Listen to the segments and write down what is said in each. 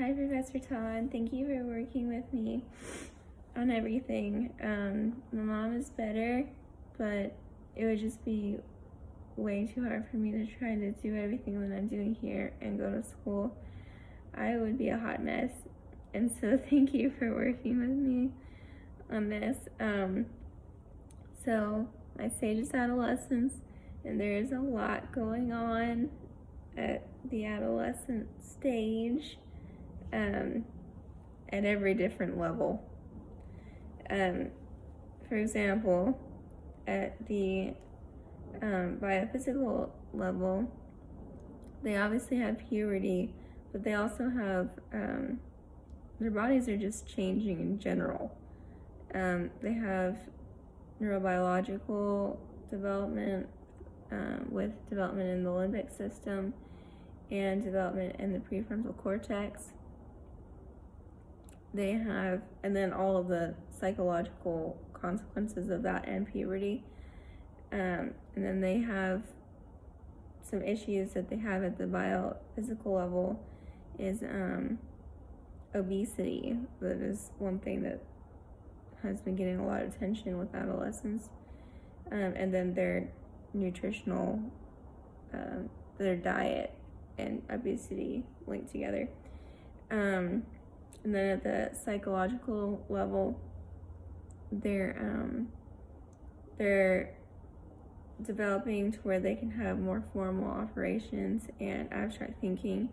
Hi, Professor Todd. Thank you for working with me on everything. My mom is better, but it would just be way too hard for me to try to do everything that I'm doing here and go to school. I would be a hot mess. And so thank you for working with me on this. So my stage is adolescence, and there is a lot going on at the adolescent stage. At every different level. For example, at the biophysical level, they obviously have puberty, but they also have, their bodies are just changing in general. They have neurobiological development with development in the limbic system and development in the prefrontal cortex. They have, and then all of the psychological consequences of that and puberty. And then they have some issues that they have at the biophysical level is obesity. That is one thing that has been getting a lot of attention with adolescents. And then their nutritional, their diet and obesity linked together. And then at the psychological level, they're developing to where they can have more formal operations and abstract thinking,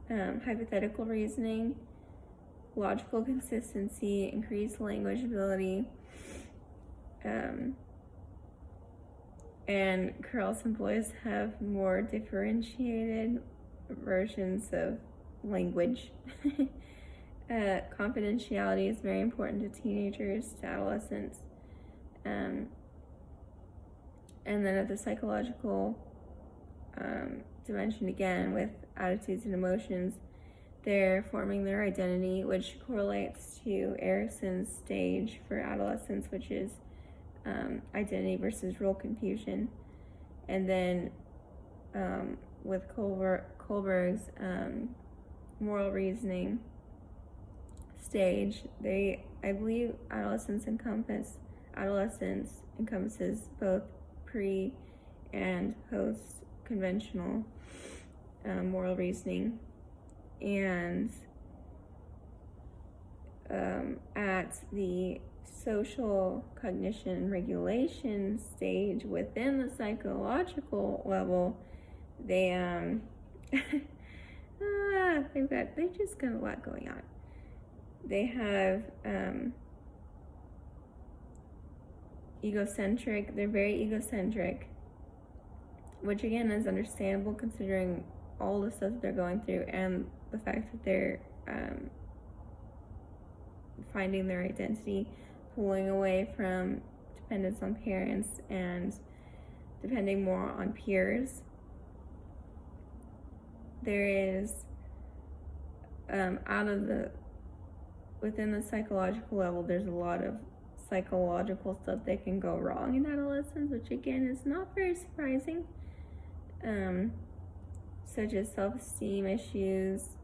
hypothetical reasoning, logical consistency, increased language ability, and girls and boys have more differentiated versions of language. Confidentiality is very important to teenagers, to adolescents. And then at the psychological dimension, again, with attitudes and emotions, they're forming their identity, which correlates to Erikson's stage for adolescence, which is identity versus role confusion. And then with Kohlberg's moral reasoning stage, I believe adolescence encompasses both pre and post conventional moral reasoning. And at the social cognition regulation stage within the psychological level, they they've just got a lot going on. They have they're very egocentric, which again is understandable considering all the stuff that they're going through and the fact that they're finding their identity, pulling away from dependence on parents and depending more on peers. There is within the psychological level, there's a lot of psychological stuff that can go wrong in adolescence, which again is not very surprising, such as self-esteem issues,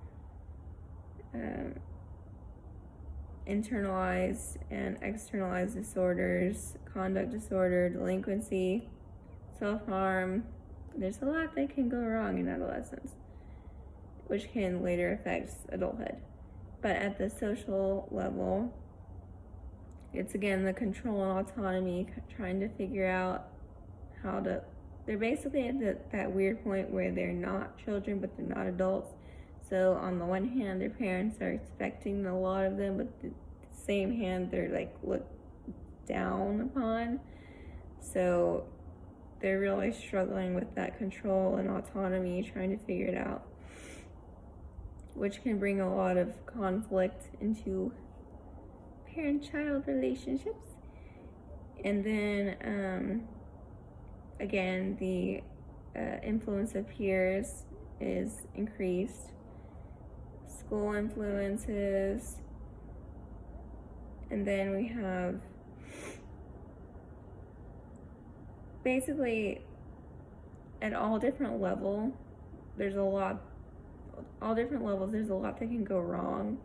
internalized and externalized disorders, conduct disorder, delinquency, self-harm. There's a lot that can go wrong in adolescence, which can later affect adulthood. But at the social level, it's again the control and autonomy, trying to figure out they're basically at that weird point where they're not children, but they're not adults. So on the one hand, their parents are expecting a lot of them, but at the same hand, they're like looked down upon. So they're really struggling with that control and autonomy, trying to figure it out, which can bring a lot of conflict into parent-child relationships. And then again, the influence of peers is increased, school influences, and then we have basically at all different levels, there's a lot all different levels, there's a lot that can go wrong,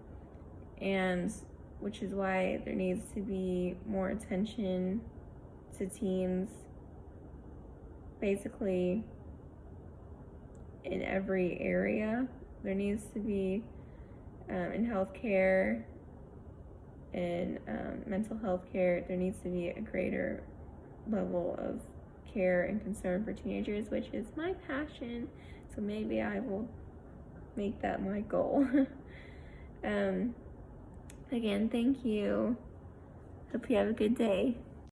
and which is why there needs to be more attention to teens, basically in every area. There needs to be in healthcare, in mental health care, there needs to be a greater level of care and concern for teenagers, which is my passion. So maybe I will make that my goal. Again, thank you. Hope you have a good day.